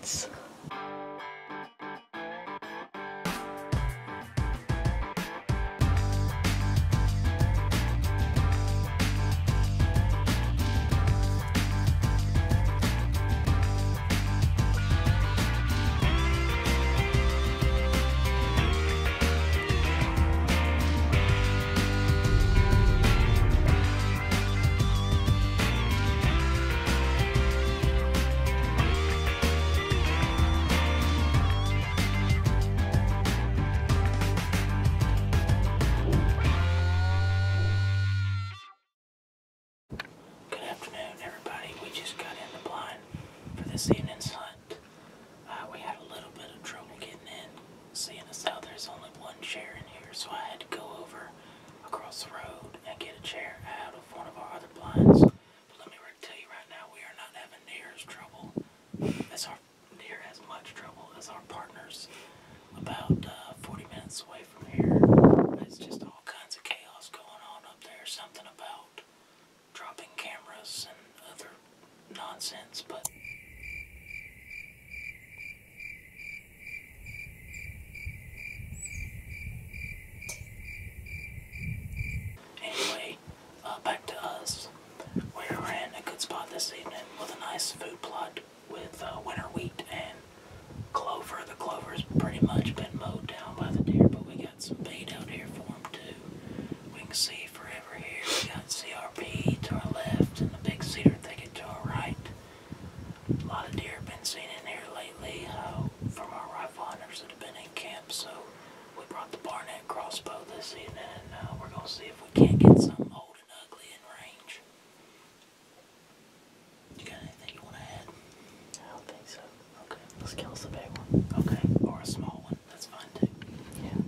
minutes. This evening's hunt, we had a little bit of trouble getting in, seeing as how there's only one chair in here, so I had to go over across the road and get a chair out of one of our other blinds. But let me tell you right now, we are not having near as much trouble as our partners about 40 minutes away from here. It's just all kinds of chaos going on up there, something about dropping cameras and other nonsense, but back to us. We were in a good spot this evening with a nice food plot with winter wheat and clover. The clover's pretty much been mowed down by the deer, but we got some bait out here for them too. We can see forever here. We got CRP to our left and the big cedar thicket to our right. A lot of deer have been seen in here lately from our rifle hunters that have been in camp, so we brought the Barnett crossbow this evening, and we're going to see if we can't get some old and ugly in range. You got anything you want to add? I don't think so. Okay, let's kill us a big one. Okay, or a small one. That's fine too. Yeah.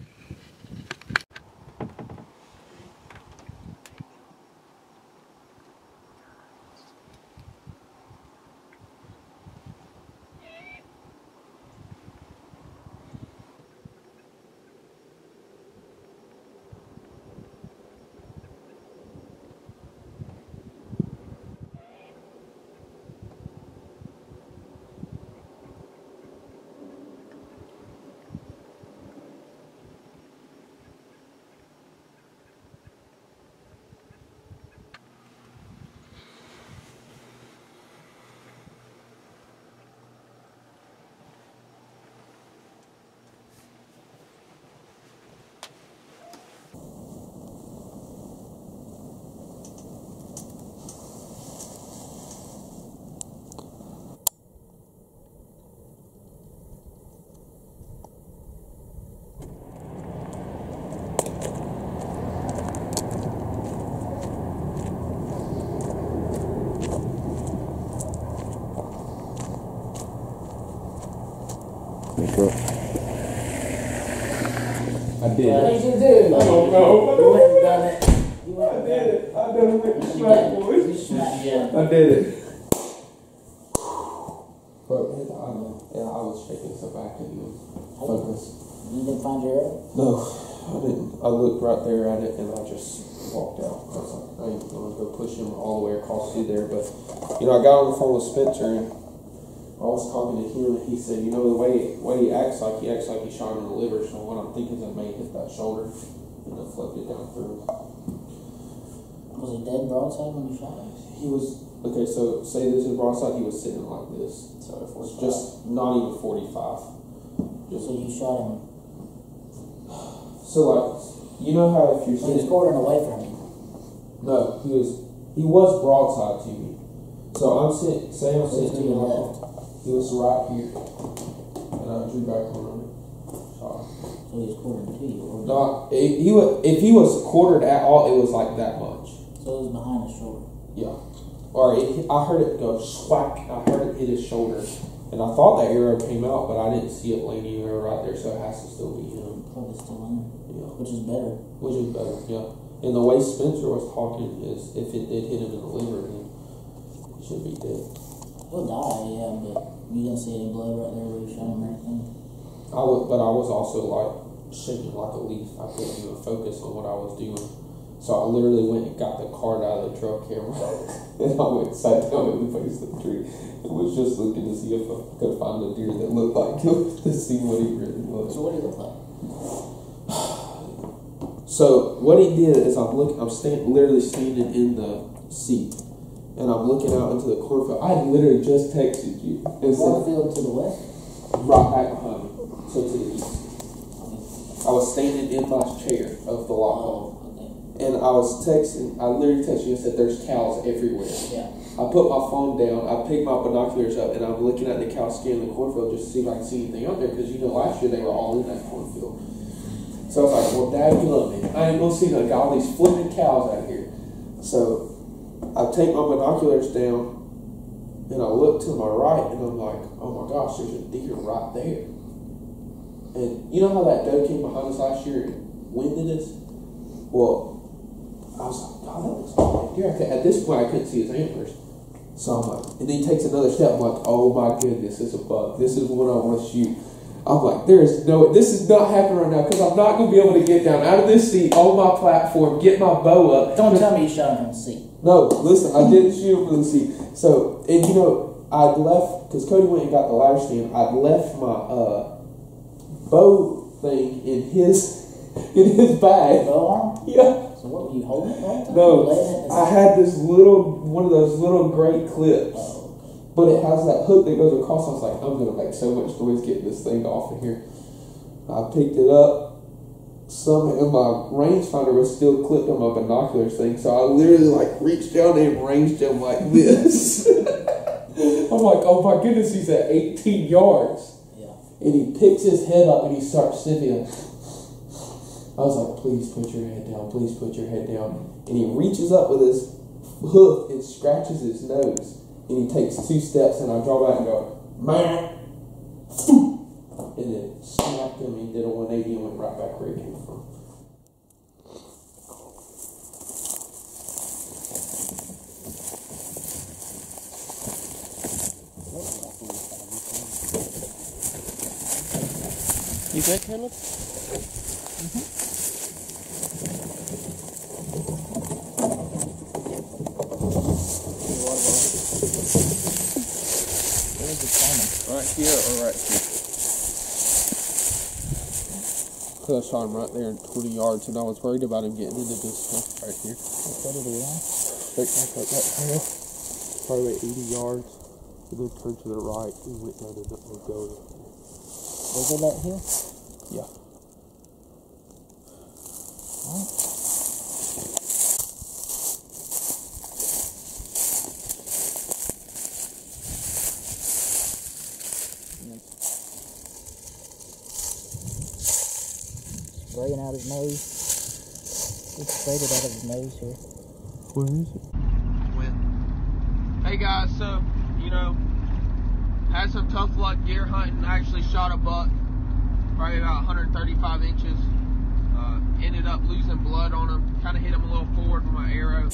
I did. What did you do? I don't know. You went and done it. I did it. I done it with the smack, boys. You smacked it. I did it. But I don't know. Yeah, I was shaking so I couldn't even focus. You didn't find your arrow? No, I didn't. I looked right there at it and I just walked out. I was like, I ain't going to go push him all the way across through there. But, you know, I got on the phone with Spencer and I was talking to him and he said, you know, the way he acts like he shot him in the liver. So what I'm thinking is it may hit that shoulder and it floated down through. Was he dead broadside when you shot him? He was, okay, so say this is broadside, he was sitting like this. So it was just not even 45. So you shot him. So like, you know how if you're So he was quartering away from you? No, he was broadside to me. So I'm sitting, say I'm sitting to the left. He was right here. And I drew back on him. Shot him. So he was quartering to you? Or Not, if he was quartered at all, it was like that much. So it was behind his shoulder? Yeah. Or I heard it go swhack. I heard it hit his shoulder. And I thought that arrow came out, but I didn't see it laying anywhere right there, so it has to still be him. Probably still in there. Yeah. Which is better. Which is better, yeah. And the way Spencer was talking is if it did hit him in the liver, then he should be dead. He'll die, yeah, but you didn't see any blood right there where you shot him or anything? But I was also like shaking like a leaf. I couldn't even focus on what I was doing. So I literally went and got the card out of the trail camera and I went and sat down in the base of the tree and was just looking to see if I could find a deer that looked like him to see what he really was. So what did he look like? So what he did is literally standing in the seat, and I'm looking out into the cornfield. I literally just texted you. Cornfield to the west? Right back behind me, so to the east. I was standing in my chair of the lock and I was texting. I literally texted you and said, "There's cows everywhere." Yeah. I put my phone down. I picked my binoculars up, and I'm looking at the cows scanning the cornfield just to see if I can see anything out there. Because last year they were all in that cornfield. So I was like, "Well, Dad, you love me. I ain't gonna see no all these flipping cows out here." So I take my binoculars down, and I look to my right, and I'm like, "Oh my gosh, there's a deer right there." And you know how that doe came behind us last year and winded us? Well, I was like, "God, that looks like a deer." At this point, I couldn't see his antlers. So I'm like, and then he takes another step. I'm like, "Oh my goodness, it's a buck. This is what I want to shoot." I'm like, this is not happening right now because I'm not going to be able to get down out of this seat on my platform, get my bow up. Don't tell me you shot him from the seat. No, listen, I didn't shoot him from the seat. So, and I'd left, because Cody went and got the ladder stand, I'd left my bow thing in his bag. Bow arm? Yeah. So what, were you holding it all the time? No, I had one of those little great clips. Oh. But it has that hook that goes across. I was like, I'm going to make so much noise getting this thing off of here. I picked it up. And my rangefinder was still clipped on my binoculars thing. So I literally reached down and ranged him like this. I'm like, oh my goodness, he's at 18 yards. Yeah. And he picks his head up and he starts sniffing. I was like, please put your head down. Please put your head down. And he reaches up with his hoof and scratches his nose. And he takes 2 steps, and I draw back and go, "Man!" And then snapped him, and he did a 180 and went right back where he came from. You good, Caleb? Right here or right here? Because I saw him right there in 20 yards, and I was worried about him getting into this stuff right here. What did he run? Straight back up that hill, probably 80 yards, and then turned to the right and went down and go. Over that hill? Yeah. Alright. Spraying out his nose. Just sprayed it out of his nose here. Where is it? Hey guys, so, had some tough luck deer hunting. Actually shot a buck, probably about 135 inches. Ended up losing blood on him. Kind of hit him a little forward with my arrow.